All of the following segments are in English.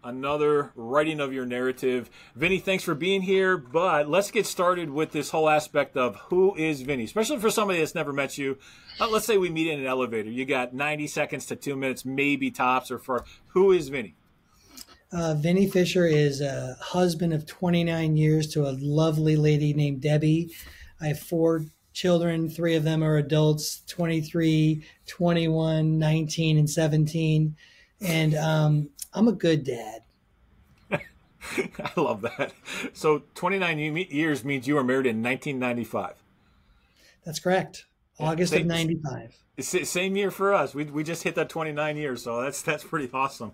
Another writing of your narrative. Vinnie, thanks for being here, but let's get started with this whole aspect of who is Vinnie, especially for somebody that's never met you. Let's say we meet in an elevator. You got 90 seconds to 2 minutes, maybe tops, or for who is Vinnie? Vinnie Fisher is a husband of 29 years to a lovely lady named Debbie. I have 4 children. 3 of them are adults, 23, 21, 19, and 17. And I'm a good dad. I love that. So 29 years means you were married in 1995. That's correct. August of 95. Same year for us. We just hit that 29 years, so that's pretty awesome.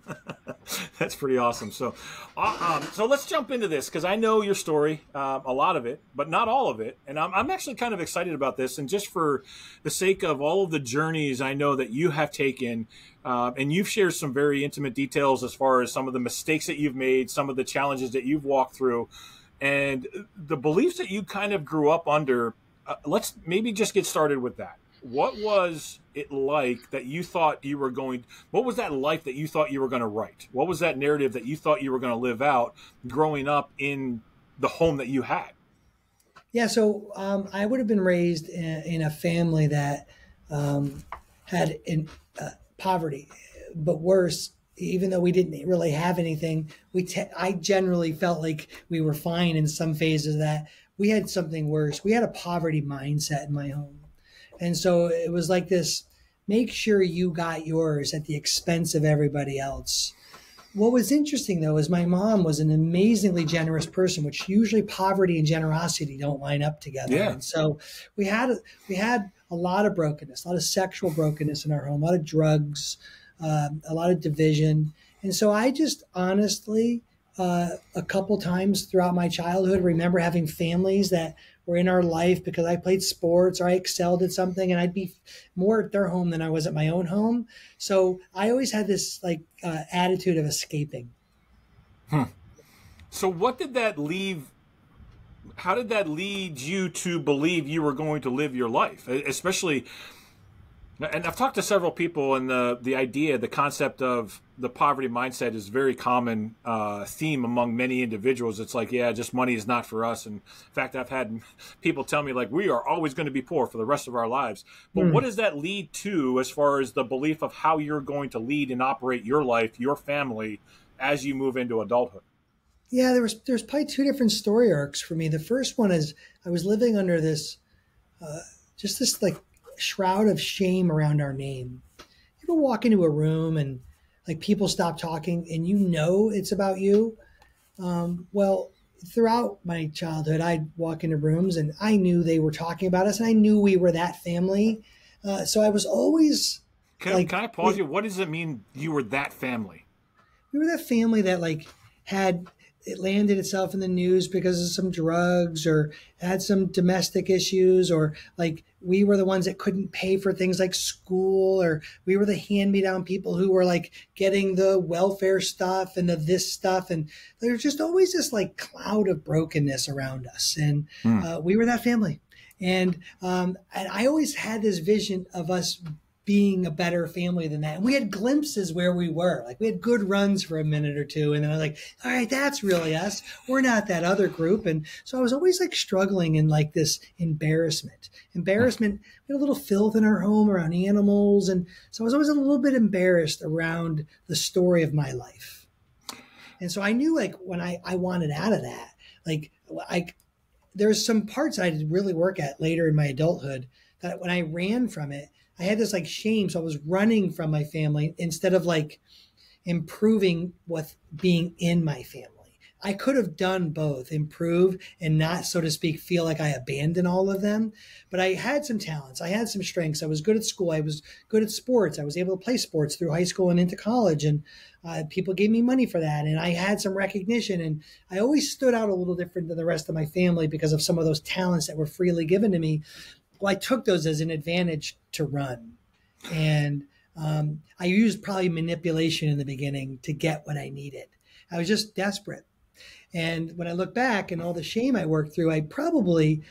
That's pretty awesome. So let's jump into this because I know your story, a lot of it, but not all of it, and I'm actually kind of excited about this. And just for the sake of all of the journeys I know that you have taken, and you've shared some very intimate details as far as some of the mistakes that you've made, some of the challenges that you've walked through, and the beliefs that you kind of grew up under. Let's maybe just get started with that. What was it like that you thought you were going, what was that life that you thought you were going to write? What was that narrative that you thought you were going to live out growing up in the home that you had? Yeah, so I would have been raised in a family that had poverty, but worse, even though we didn't really have anything, I generally felt like we were fine in some phases of that. We had something worse. We had a poverty mindset in my home. And so it was like this, make sure you got yours at the expense of everybody else. What was interesting, though, is my mom was an amazingly generous person, which usually poverty and generosity don't line up together. Yeah. And so we had a lot of brokenness, a lot of sexual brokenness in our home, a lot of drugs, a lot of division. And so I just honestly, a couple times throughout my childhood, remember having families that were in our life because I played sports or I excelled at something, and I'd be more at their home than I was at my own home. So I always had this attitude of escaping. So what did that leave? How did that lead you to believe you were going to live your life? Especially, and I've talked to several people, and the idea, the concept of the poverty mindset is a very common theme among many individuals. It's like, yeah, just money is not for us. And in fact, I've had people tell me, like, we are always going to be poor for the rest of our lives. But what does that lead to as far as the belief of how you're going to lead and operate your life, your family, as you move into adulthood? Yeah, there's probably 2 different story arcs for me. The first one is I was living under this, just this like shroud of shame around our name. You ever walk into a room and like people stop talking and you know it's about you? Well, throughout my childhood, I'd walk into rooms and I knew they were talking about us and I knew we were that family. So I was always Can I pause you? What does it mean you were that family? We were that family that it landed itself in the news because of some drugs or had some domestic issues, or like we were the ones that couldn't pay for things like school, or we were the hand-me-down people who were like getting the welfare stuff and this stuff. And there's just always this like cloud of brokenness around us. And we were that family. And I always had this vision of us being a better family than that. And we had glimpses where we were. Like we had good runs for a minute or two. And then I was like, all right, that's really us. We're not that other group. And so I was always like struggling in like this embarrassment. We had a little filth in our home around animals. And so I was always a little bit embarrassed around the story of my life. And so I knew like when I wanted out of that, there's some parts I did really work at later in my adulthood that when I ran from it, I had this like shame. So I was running from my family instead of like improving with being in my family. I could have done both, improve and not, so to speak, feel like I abandoned all of them. But I had some talents. I had some strengths. I was good at school. I was good at sports. I was able to play sports through high school and into college. And people gave me money for that. And I had some recognition. And I always stood out a little different than the rest of my family because of some of those talents that were freely given to me. Well, I took those as an advantage to run. And I used probably manipulation in the beginning to get what I needed. I was just desperate. And when I look back and all the shame I worked through, I probably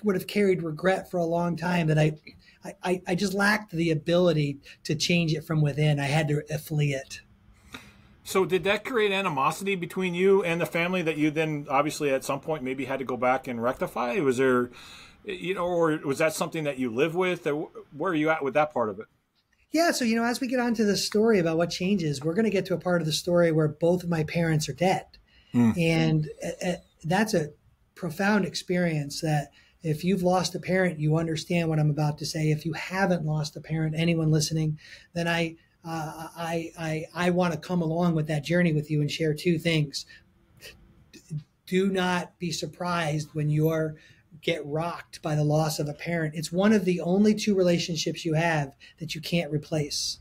would have carried regret for a long time that I just lacked the ability to change it from within. I had to flee it. So did that create animosity between you and the family that you then obviously at some point maybe had to go back and rectify? Was there, or was that something that you live with? Or where are you at with that part of it? Yeah. So, as we get onto the story about what changes, we're going to get to a part of the story where both of my parents are dead. And that's a profound experience that if you've lost a parent, you understand what I'm about to say. If you haven't lost a parent, anyone listening, then I want to come along with that journey with you and share two things. Do not be surprised when you get rocked by the loss of a parent. It's one of the only two relationships you have that you can't replace.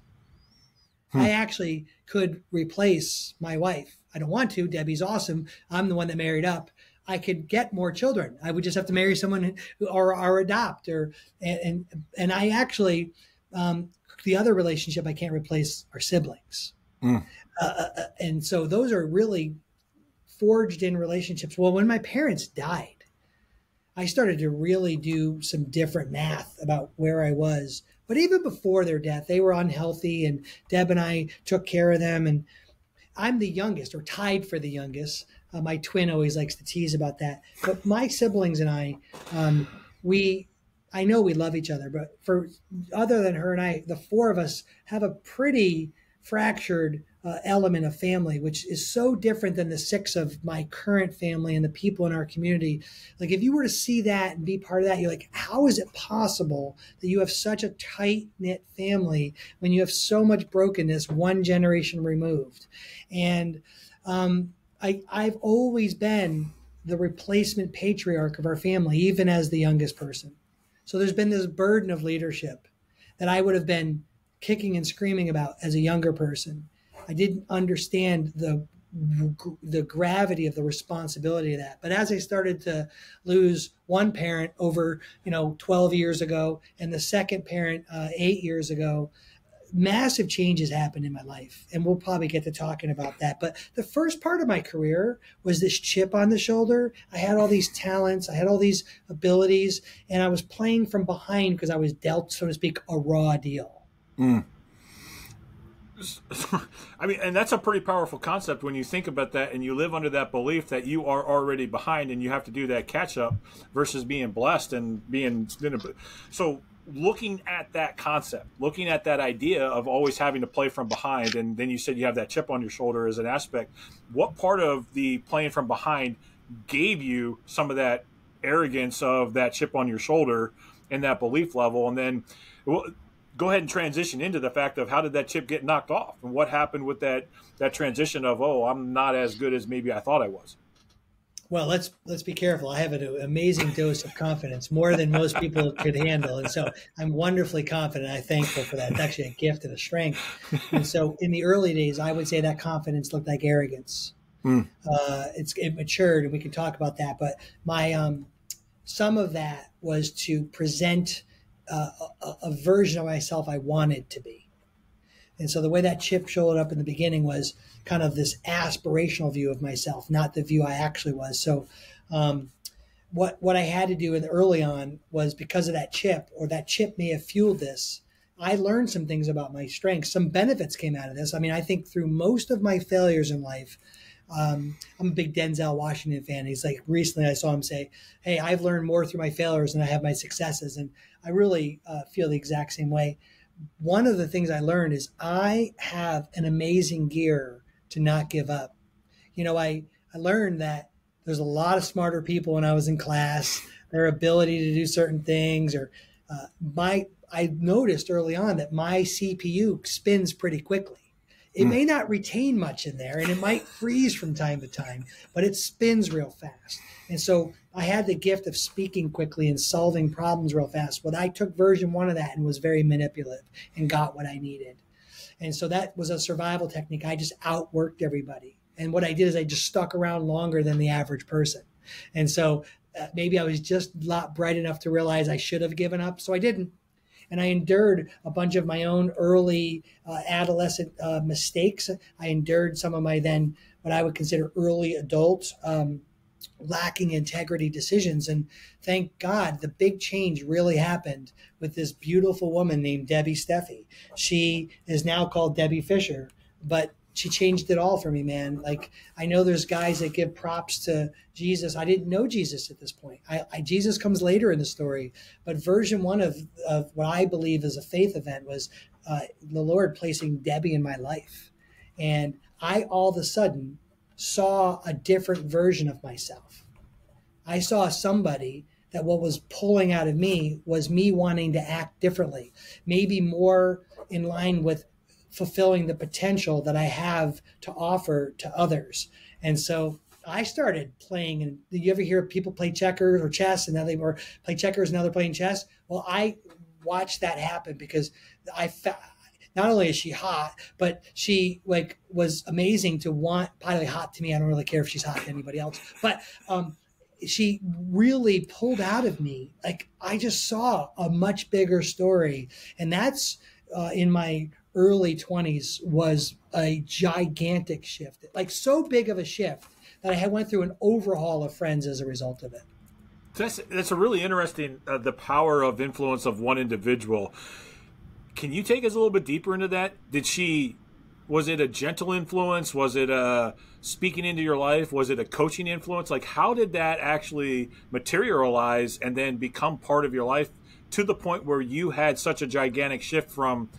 I actually could replace my wife. I don't want to. Debbie's awesome. I'm the one that married up. I could get more children. I would just have to marry someone or adopt and I actually, the other relationship I can't replace are siblings. And so those are really forged in relationships. Well, when my parents died, I started to really do some different math about where I was. But even before their death, they were unhealthy, and Deb and I took care of them. And I'm the youngest, or tied for the youngest. My twin always likes to tease about that. But my siblings and I, I know we love each other, but for other than her and I, the four of us have a pretty fractured element of family, which is so different than the six of my current family and the people in our community. Like if you were to see that and be part of that, you're like, how is it possible that you have such a tight knit family when you have so much brokenness one generation removed? And I've always been the replacement patriarch of our family, even as the youngest person. So there's been this burden of leadership that I would have been kicking and screaming about as a younger person. I didn't understand the gravity of the responsibility of that. But as I started to lose one parent over 12 years ago and the second parent 8 years ago, massive changes happened in my life, and we'll probably get to talking about that. But the first part of my career was this chip on the shoulder. I had all these talents, I had all these abilities, and I was playing from behind because I was dealt, so to speak, a raw deal. I mean, and that's a pretty powerful concept when you think about that and you live under that belief that you are already behind and you have to do that catch up versus being blessed and being so. Looking at that concept, looking at that idea of always having to play from behind, and then you said you have that chip on your shoulder as an aspect. What part of the playing from behind gave you some of that arrogance of that chip on your shoulder and that belief level? And then go ahead and transition into the fact of how did that chip get knocked off, and what happened with that transition of, oh, I'm not as good as maybe I thought I was. Well, let's be careful. I have an amazing dose of confidence, more than most people could handle. And so I'm wonderfully confident. I'm thankful for that. It's actually a gift and a strength. And so in the early days, I would say that confidence looked like arrogance. It matured, and we can talk about that. But my some of that was to present a version of myself I wanted to be. And so the way that chip showed up in the beginning was kind of this aspirational view of myself, not the view I actually was. So what I had to do early on was, because of that chip, or that chip may have fueled this, I learned some things about my strengths. Some benefits came out of this. I mean, I think through most of my failures in life, I'm a big Denzel Washington fan. He's like, recently I saw him say, hey, I've learned more through my failures than I have my successes. And I really feel the exact same way. One of the things I learned is I have an amazing gear to not give up. I learned that there's a lot of smarter people when I was in class, their ability to do certain things, or I noticed early on that my CPU spins pretty quickly. It may not retain much in there, and it might freeze from time to time, but it spins real fast. And so I had the gift of speaking quickly and solving problems real fast. But I took version 1 of that and was very manipulative and got what I needed. And so that was a survival technique. I just outworked everybody. And what I did is I just stuck around longer than the average person. And so maybe I was just not bright enough to realize I should have given up. So I didn't. And I endured a bunch of my own early adolescent mistakes. I endured some of my then what I would consider early adult lacking integrity decisions. And thank God the big change really happened with this beautiful woman named Debbie Steffi. She is now called Debbie Fisher, but she changed it all for me, man. Like, I know there's guys that give props to Jesus. I didn't know Jesus at this point. Jesus comes later in the story, but version one of what I believe is a faith event was the Lord placing Debbie in my life. And I all of a sudden saw a different version of myself. I saw somebody that what was pulling out of me was me wanting to act differently, maybe more in line with fulfilling the potential that I have to offer to others. And so I started playing, and you ever hear people play checkers or chess and now they or play checkers and now they're playing chess? Well, I watched that happen because not only is she hot, but she like was amazing to want, probably hot to me. I don't really care if she's hot to anybody else, but she really pulled out of me. Like, I just saw a much bigger story. And that's in my early 20s was a gigantic shift, like so big of a shift that I had went through an overhaul of friends as a result of it. That's a really interesting, the power of influence of one individual. Can you take us a little bit deeper into that? Was it a gentle influence? Was it a speaking into your life? Was it a coaching influence? Like, how did that actually materialize and then become part of your life to the point where you had such a gigantic shift from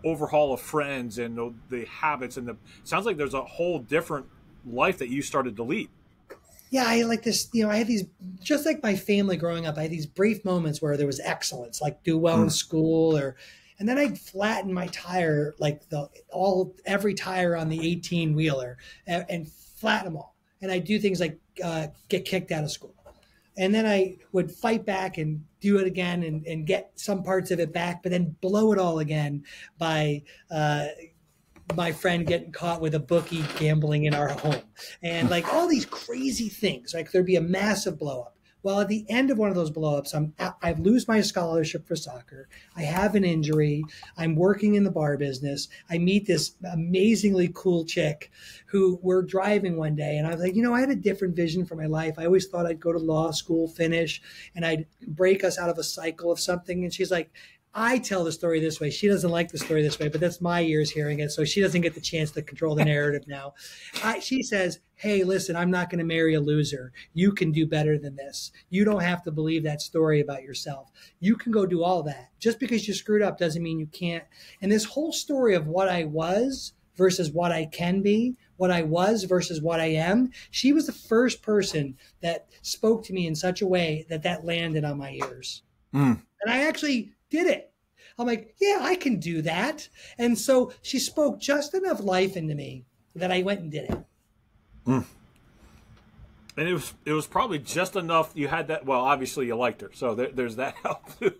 overhaul of friends and the habits and sounds like there's a whole different life that you started to lead. Yeah, I like this, I had these, just like my family growing up, I had these brief moments where there was excellence, like do well in school, and then I'd flatten my tire, like every tire on the 18 wheeler and flatten them all. And I'd do things like get kicked out of school. And then I would fight back and do it again and get some parts of it back, but then blow it all again by my friend getting caught with a bookie gambling in our home. And like all these crazy things, like there'd be a massive blow up. Well, at the end of one of those blowups, I lose my scholarship for soccer. I have an injury. I'm working in the bar business. I meet this amazingly cool chick who we're driving one day. And I was like, I had a different vision for my life. I always thought I'd go to law school, finish, and I'd break us out of a cycle of something. And she's like, I tell the story this way. She doesn't like the story this way, but that's my ears hearing it. So she doesn't get the chance to control the narrative now. She says, hey, listen, I'm not going to marry a loser. You can do better than this. You don't have to believe that story about yourself. You can go do all that. Just because you screwed up doesn't mean you can't. And this whole story of what I was versus what I can be, what I was versus what I am, she was the first person that spoke to me in such a way that landed on my ears. And I actually did it. I'm like, yeah, I can do that. And so she spoke just enough life into me that I went and did it. And it was probably just enough. You had that. Well, obviously you liked her, so there's that help too.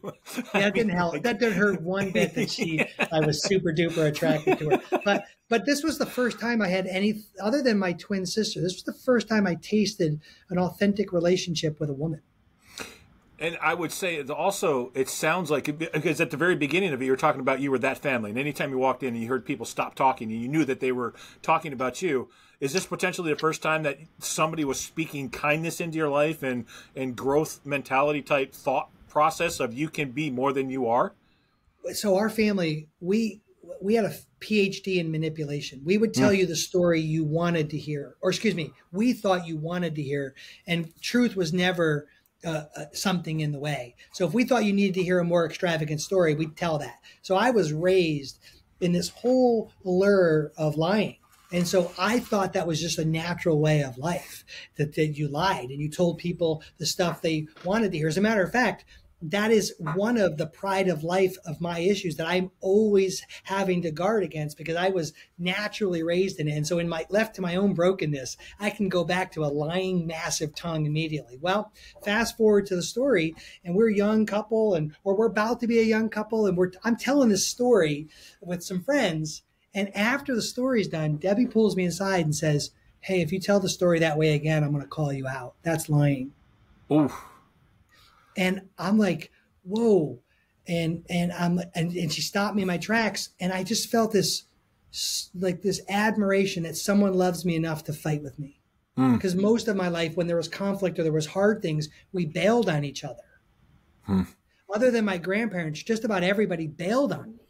That didn't help. That didn't hurt one bit that I was super duper attracted to her. But this was the first time I had any, other than my twin sister, this was the first time I tasted an authentic relationship with a woman. And I would say it sounds like, because at the very beginning of it, you were talking about you were that family. And anytime you walked in and you heard people stop talking and you knew that they were talking about you, is this potentially the first time that somebody was speaking kindness into your life and growth mentality type thought process of you can be more than you are? So our family, we had a PhD in manipulation. We would tell you the story you wanted to hear, or excuse me, we thought you wanted to hear. And truth was never something in the way. So if we thought you needed to hear a more extravagant story, we'd tell that. So I was raised in this whole allure of lying. And so I thought that was just a natural way of life, that you lied and you told people the stuff they wanted to hear. As a matter of fact, that is one of the pride of life of my issues that I'm always having to guard against because I was naturally raised in it. And so left to my own brokenness, I can go back to a lying, massive tongue immediately. Well, fast forward to the story and we're a young couple or we're about to be a young couple. And I'm telling this story with some friends. And after the story's done, Debbie pulls me aside and says, hey, if you tell the story that way again, I'm going to call you out. That's lying. Ooh. And I'm like, whoa. And she stopped me in my tracks. And I just felt this admiration that someone loves me enough to fight with me. Because most of my life, when there was conflict or there was hard things, we bailed on each other. Other than my grandparents, just about everybody bailed on me.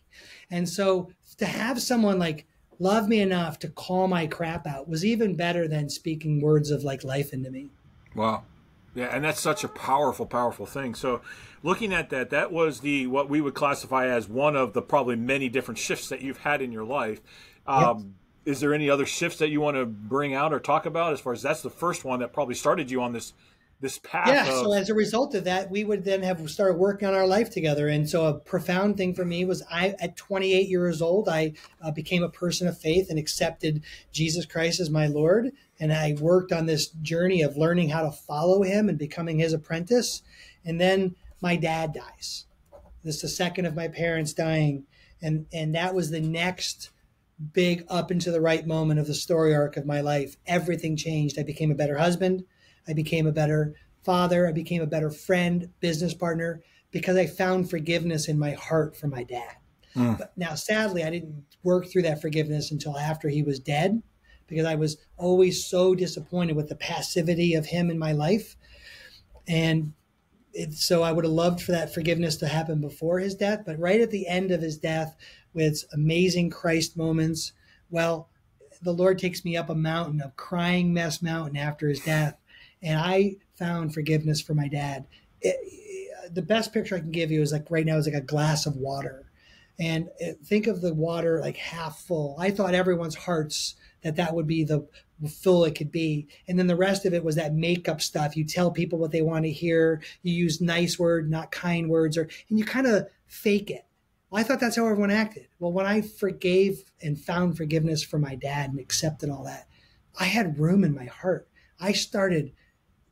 And so to have someone like love me enough to call my crap out was even better than speaking words of like life into me. Wow. Yeah, and that's such a powerful, powerful thing. So looking at that, that was the what we would classify as one of the probably many different shifts that you've had in your life. Yep. Is there any other shifts that you want to bring out or talk about as far as that's the first one that probably started you on this path Yeah. of So as a result of that, we would then have started working on our life together. And so a profound thing for me was at 28 years old, I became a person of faith and accepted Jesus Christ as my Lord. And I worked on this journey of learning how to follow him and becoming his apprentice. And then my dad dies. This is the second of my parents dying. And that was the next big up into the right moment of the story arc of my life. Everything changed. I became a better husband. I became a better father. I became a better friend, business partner, because I found forgiveness in my heart for my dad. But now, sadly, I didn't work through that forgiveness until after he was dead, because I was always so disappointed with the passivity of him in my life. And so I would have loved for that forgiveness to happen before his death, but right at the end of his death, with amazing Christ moments, well, the Lord takes me up a mountain, a crying mess mountain after his death, and I found forgiveness for my dad. The best picture I can give you is like right now is like a glass of water, and think of the water like half full. I thought everyone's hearts that would be the full it could be. And then the rest of it was that makeup stuff. You tell people what they want to hear. You use nice words, not kind words, and you kind of fake it. Well, I thought that's how everyone acted. Well, when I forgave and found forgiveness for my dad and accepted all that, I had room in my heart. I started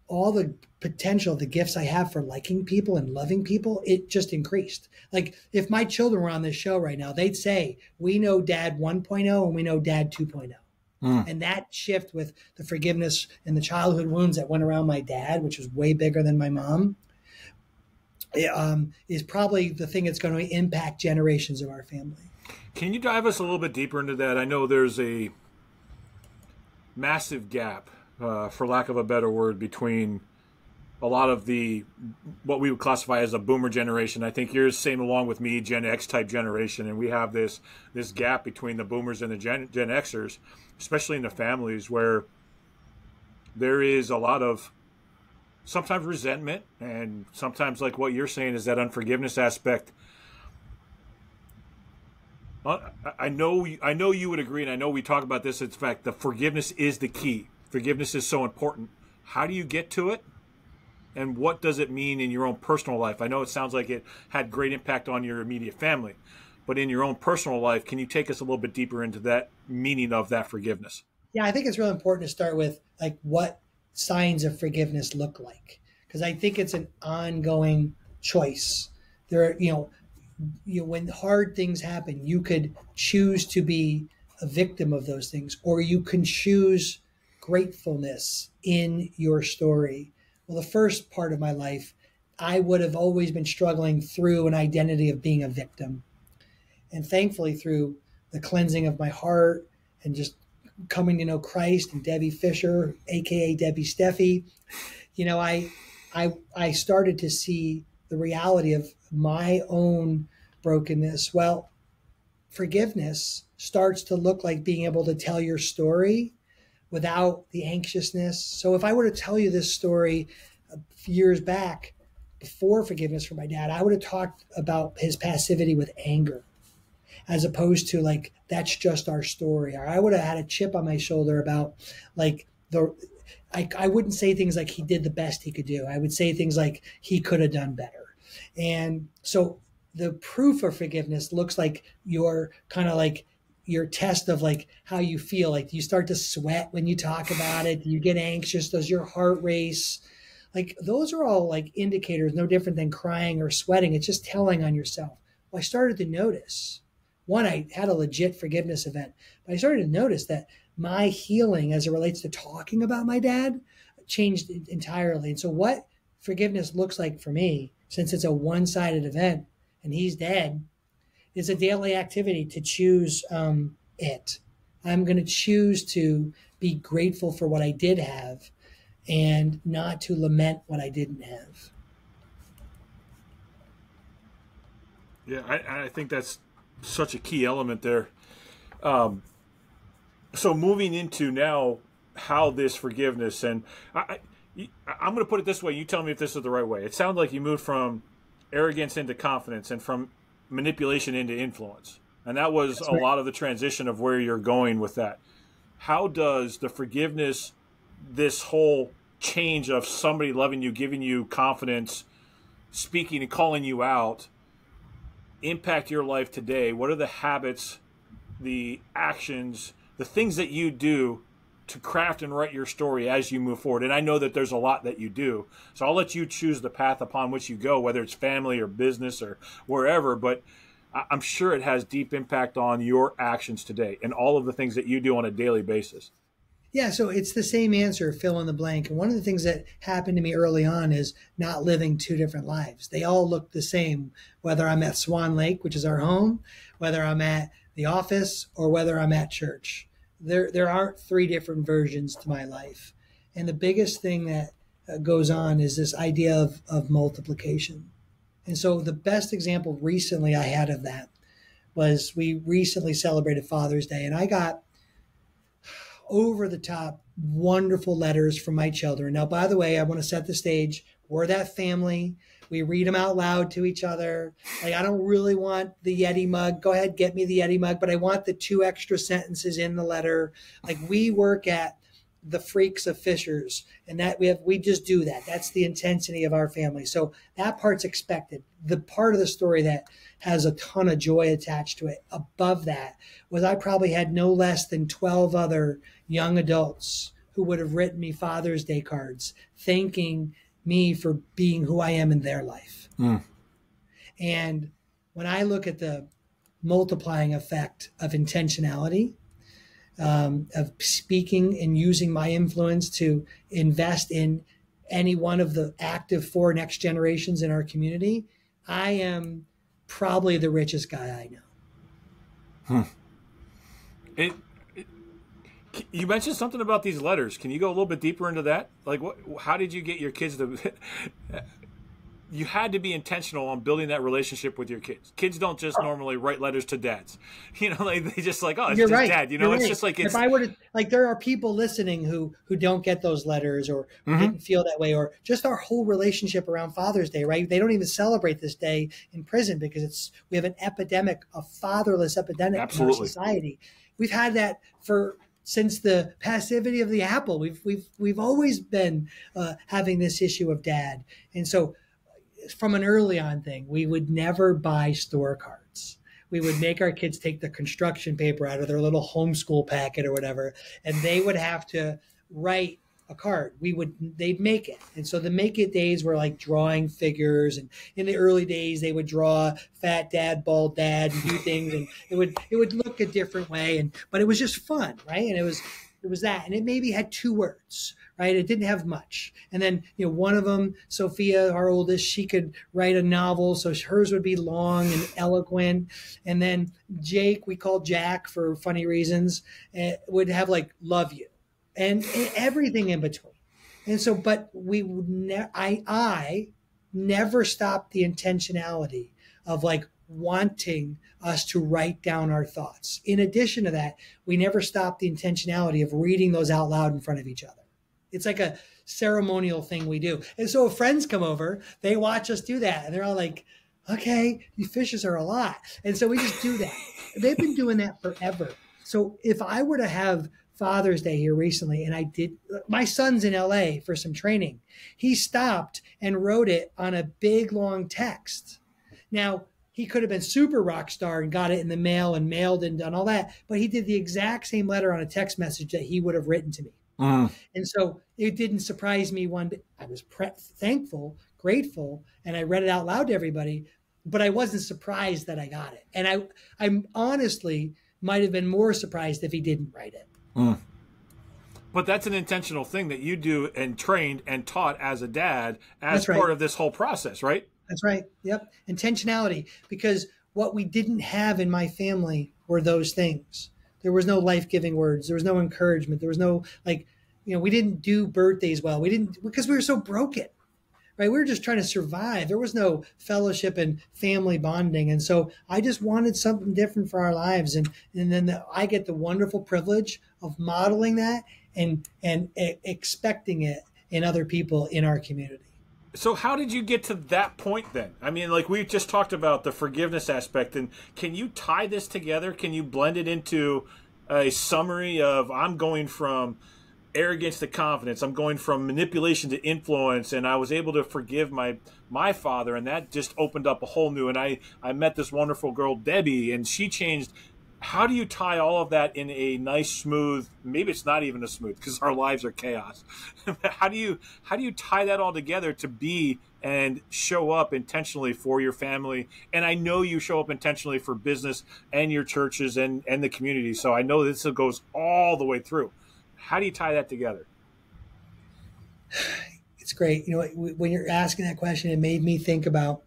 all the potential, the gifts I have for liking people and loving people, it just increased. Like if my children were on this show right now, they'd say, we know Dad 1.0 and we know Dad 2.0. And that shift with the forgiveness and the childhood wounds that went around my dad, which was way bigger than my mom, is probably the thing that's going to impact generations of our family. Can you dive us a little bit deeper into that? I know there's a massive gap, for lack of a better word, between a lot of what we would classify as a boomer generation. I think you're the same along with me, Gen X type generation, and we have this gap between the boomers and the Gen Xers, especially in the families where there is a lot of sometimes resentment and sometimes like what you're saying is that unforgiveness aspect. I know you would agree, and I know we talk about this. In fact, the forgiveness is the key. Forgiveness is so important. How do you get to it? And what does it mean in your own personal life? I know it sounds like it had great impact on your immediate family, but in your own personal life, can you take us a little bit deeper into that meaning of that forgiveness? Yeah, I think it's really important to start with like what signs of forgiveness look like, because I think it's an ongoing choice. There are, when hard things happen, you could choose to be a victim of those things, or you can choose gratefulness in your story. Well, the first part of my life, I would have always been struggling through an identity of being a victim. And thankfully, through the cleansing of my heart and just coming to know Christ and Debbie Fisher, aka Debbie Steffi, I started to see the reality of my own brokenness. Well, forgiveness starts to look like being able to tell your story without the anxiousness. So if I were to tell you this story a few years back, before forgiveness for my dad, I would have talked about his passivity with anger, as opposed to like, that's just our story. Or I would have had a chip on my shoulder about like I wouldn't say things like he did the best he could do. I would say things like he could have done better. And so the proof of forgiveness looks like your kind of like your test of like how you feel. Like, do you start to sweat when you talk about it? Do you get anxious? Does your heart race? Like, those are all like indicators, no different than crying or sweating. It's just telling on yourself. Well, I started to notice, one, I had a legit forgiveness event, but I started to notice that my healing as it relates to talking about my dad changed entirely. And so what forgiveness looks like for me, since it's a one-sided event and he's dead, is a daily activity to choose it. I'm going to choose to be grateful for what I did have and not to lament what I didn't have. Yeah, I think that's such a key element there. So moving into now how this forgiveness, and I'm going to put it this way. You tell me if this is the right way. It sounds like you moved from arrogance into confidence and from manipulation into influence. And that was a lot of the transition of where you're going with that. How does the forgiveness, this whole change of somebody loving you, giving you confidence, speaking and calling you out, impact your life today? What are the habits, the actions, the things that you do to craft and write your story as you move forward? And I know that there's a lot that you do, so I'll let you choose the path upon which you go, whether it's family or business or wherever, but I'm sure it has deep impact on your actions today and all of the things that you do on a daily basis. Yeah, so it's the same answer, fill in the blank. And one of the things that happened to me early on is not living two different lives. They all look the same, whether I'm at Swan Lake, which is our home, whether I'm at the office, or whether I'm at church. There aren't three different versions to my life. And the biggest thing that goes on is this idea of multiplication. And so the best example recently I had of that was we recently celebrated Father's Day, and I got over the top wonderful letters from my children. Now, by the way, I want to set the stage. We're that family. We read them out loud to each other. Like, I don't really want the Yeti mug. Go ahead, get me the Yeti mug, but I want the 2 extra sentences in the letter. Like, we work at the freaks of Fishers, and that we just do that. That's the intensity of our family. So that part's expected. The part of the story that has a ton of joy attached to it above that was I probably had no less than 12 other young adults who would have written me Father's Day cards thanking me for being who I am in their life. And when I look at the multiplying effect of intentionality, of speaking and using my influence to invest in any one of the active 4 next generations in our community, I am probably the richest guy I know. You mentioned something about these letters. Can you go a little bit deeper into that? Like, how did you get your kids to... You had to be intentional on building that relationship with your kids. Kids don't just normally write letters to dads. You know, like they just like, oh, it's You're just right. dad. You know, You're it's right. just like, if I were to, like, there are people listening who don't get those letters or didn't feel that way, or just our whole relationship around Father's Day, right? They don't even celebrate this day in prison because we have an epidemic, a fatherless epidemic in our society. We've had that since the passivity of the apple. We've always been having this issue of dad. And so from an early on thing, we would never buy store cards. We would make our kids take the construction paper out of their little homeschool packet or whatever, and they would have to write a card. They'd make it. And so the make it days were like drawing figures. And in the early days, they would draw fat dad, bald dad, and do things. And it would look a different way. But it was just fun, right? And it was that. And it maybe had 2 words, right? It didn't have much. And then, one of them, Sophia, our oldest, she could write a novel. So hers would be long and eloquent. And then Jake, we called Jack for funny reasons, would have like, love you. And everything in between. And so, but we would I never stopped the intentionality of like wanting us to write down our thoughts. In addition to that, we never stopped the intentionality of reading those out loud in front of each other. It's like a ceremonial thing we do. And so if friends come over, they watch us do that. And they're all like, okay, you fishes are a lot. And so we just do that. They've been doing that forever. So if I were to have Father's Day here recently, and my son's in LA for some training. He stopped and wrote it on a big, long text. Now, he could have been super rock star and got it in the mail and mailed and done all that, but he did the exact same letter on a text message that he would have written to me. And so it didn't surprise me one bit. I was thankful, grateful, and I read it out loud to everybody, but I wasn't surprised that I got it. And I'm honestly might have been more surprised if he didn't write it. But that's an intentional thing that you do and trained and taught as a dad as part of this whole process, right? That's right. Yep. Intentionality. Because what we didn't have in my family were those things. There was no life-giving words. There was no encouragement. There was no, we didn't do birthdays well. We didn't, because we were so broken, right? We were just trying to survive. There was no fellowship and family bonding. And so I just wanted something different for our lives. And then I get the wonderful privilege of modeling that and expecting it in other people in our community. So how did you get to that point then? I mean, like we just talked about the forgiveness aspect, and can you tie this together? Can you blend it into a summary of I'm going from arrogance to confidence, I'm going from manipulation to influence, and I was able to forgive my father, and that just opened up a whole new, and I met this wonderful girl, Debbie, and she changed. How do you tie all of that in a nice, smooth, maybe it's not even a smooth because our lives are chaos. How do you tie that all together to be and show up intentionally for your family? And I know you show up intentionally for business and your churches and the community. So I know this goes all the way through. How do you tie that together? It's great. You know, when you're asking that question, it made me think about,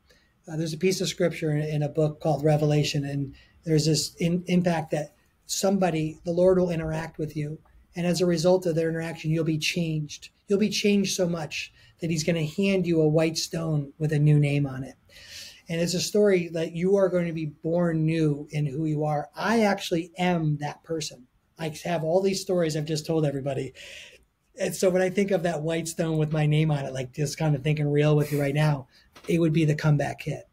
there's a piece of scripture in a book called Revelation, and there's this impact that the Lord will interact with you. And as a result of their interaction, you'll be changed. You'll be changed so much that he's going to hand you a white stone with a new name on it. And it's a story that you are going to be born new in who you are. I actually am that person. I have all these stories I've just told everybody. And so when I think of that white stone with my name on it, like just kind of thinking real with you right now, it would be the comeback kid.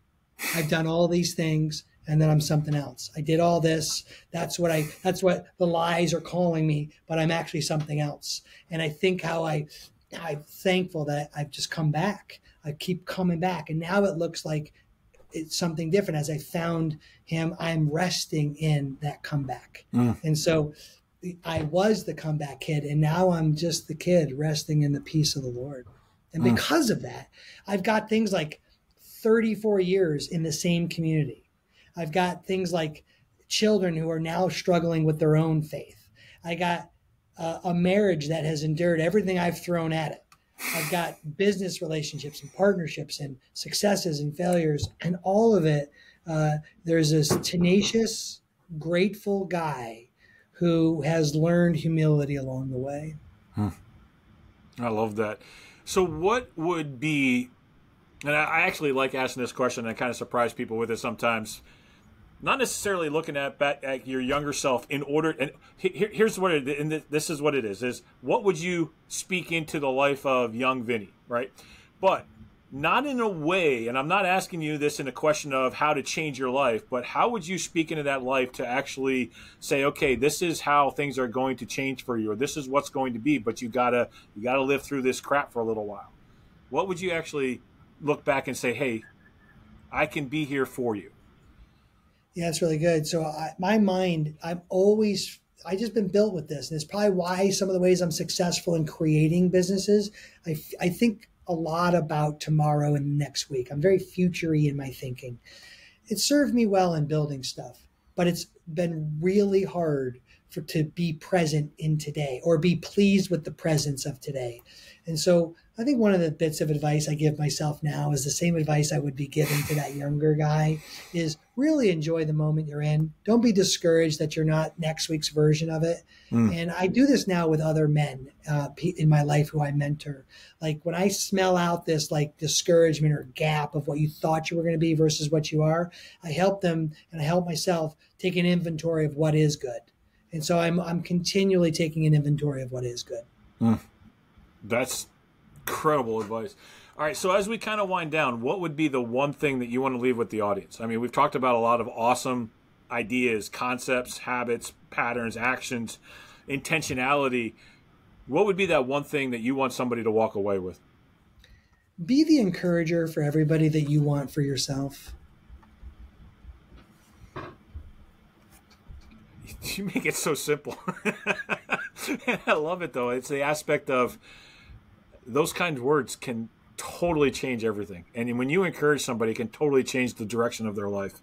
I've done all these things, and then I'm something else. I did all this. That's what the lies are calling me, but I'm actually something else. And I think how I'm thankful that I've just come back. I keep coming back. And now it looks like it's something different. As I found him, I'm resting in that comeback. And so I was the comeback kid, and now I'm just the kid resting in the peace of the Lord. And because of that, I've got things like 34 years in the same community. I've got things like children who are now struggling with their own faith. I got a marriage that has endured everything I've thrown at it. I've got business relationships and partnerships and successes and failures, and all of it. There's this tenacious, grateful guy who has learned humility along the way. I love that. So what would be, and I actually like asking this question, and I kind of surprise people with it sometimes, not necessarily looking at your younger self in order, and here's what it is, and this is what it is what would you speak into the life of young Vinnie, right? But not in a way, and I'm not asking you this in a question of how to change your life, but how would you speak into that life to actually say, okay, this is how things are going to change for you, or this is what's going to be, but you gotta live through this crap for a little while. What would you actually look back and say, hey, I can be here for you? Yeah, it's really good. So my mind, I just been built with this. And it's probably why some of the ways I'm successful in creating businesses, I think a lot about tomorrow and next week. I'm very future-y in my thinking. It served me well in building stuff, but it's been really hard to be present in today or be pleased with the presence of today. And so I think one of the bits of advice I give myself now is the same advice I would be giving to that younger guy is really enjoy the moment you're in. Don't be discouraged that you're not next week's version of it. And I do this now with other men in my life who I mentor. Like when I smell out this like discouragement or gap of what you thought you were going to be versus what you are, I help them and I help myself take an inventory of what is good. And so I'm continually taking an inventory of what is good. That's incredible advice. All right, so as we kind of wind down, what would be the one thing that you want to leave with the audience? I mean, we've talked about a lot of awesome ideas, concepts, habits, patterns, actions, intentionality. What would be that one thing that you want somebody to walk away with? Be the encourager for everybody that you want for yourself. You make it so simple. I love it, though. It's the aspect of those kind of words can totally change everything. And when you encourage somebody, it can totally change the direction of their life.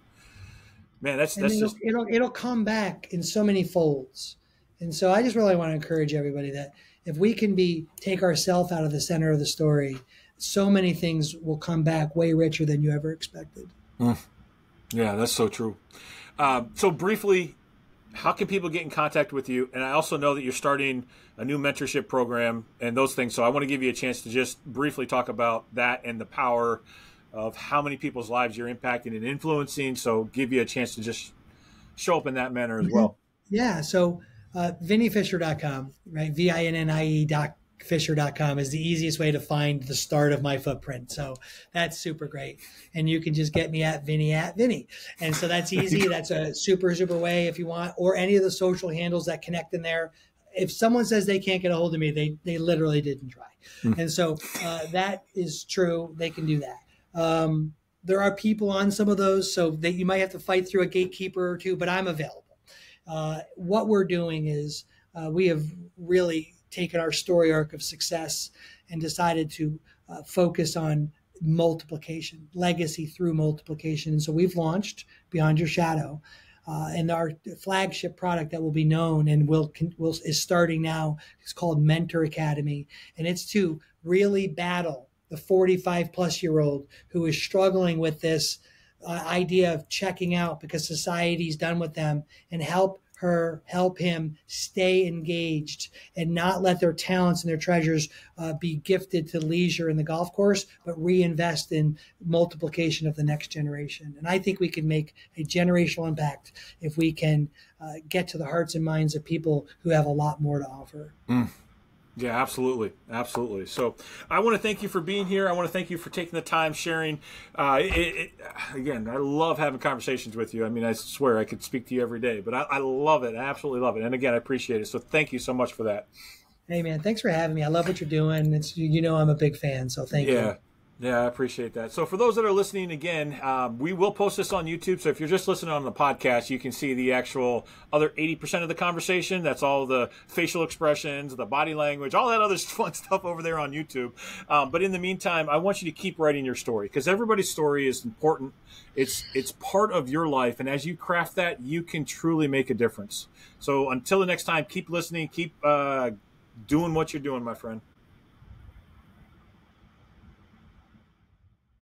Man, that's just... It'll come back in so many folds. And so I just really want to encourage everybody that if we can take ourselves out of the center of the story, so many things will come back way richer than you ever expected. Yeah, that's so true. So briefly, how can people get in contact with you? And I also know that you're starting a new mentorship program and those things. So I want to give you a chance to just briefly talk about that and the power of how many people's lives you're impacting and influencing. So give you a chance to just show up in that manner as well. Yeah. So VinnieFisher.com, right? VINNIE.Fisher.com is the easiest way to find the start of my footprint. So that's super great. And you can just get me at Vinnie. And so that's easy. That's a super way if you want, or any of the social handles that connect in there. If someone says they can't get a hold of me, they literally didn't try. And so that is true. They can do that. There are people on some of those, so that you might have to fight through a gatekeeper or two, but I'm available. What we're doing is we have really taken our story arc of success and decided to focus on multiplication, legacy through multiplication. And so we've launched Beyond Your Shadow, and our flagship product that will be known and is starting now. It's called Mentor Academy, and it's to really battle the 45-plus-year-old who is struggling with this idea of checking out because society's done with them, and help him stay engaged and not let their talents and their treasures be gifted to leisure in the golf course, but reinvest in multiplication of the next generation. And I think we can make a generational impact if we can get to the hearts and minds of people who have a lot more to offer. Yeah, absolutely. Absolutely. So I want to thank you for being here. I want to thank you for taking the time, sharing. Again, I love having conversations with you. I mean, I swear I could speak to you every day, but I love it. I absolutely love it. And again, I appreciate it. So thank you so much for that. Hey, man, thanks for having me. I love what you're doing. I'm a big fan, so thank you. Yeah, I appreciate that. So for those that are listening again, we will post this on YouTube. So if you're just listening on the podcast, you can see the actual other 80% of the conversation. That's all the facial expressions, the body language, all that other fun stuff over there on YouTube. But in the meantime, I want you to keep writing your story, because everybody's story is important. It's part of your life. And as you craft that, you can truly make a difference. So until the next time, keep listening, keep doing what you're doing, my friend.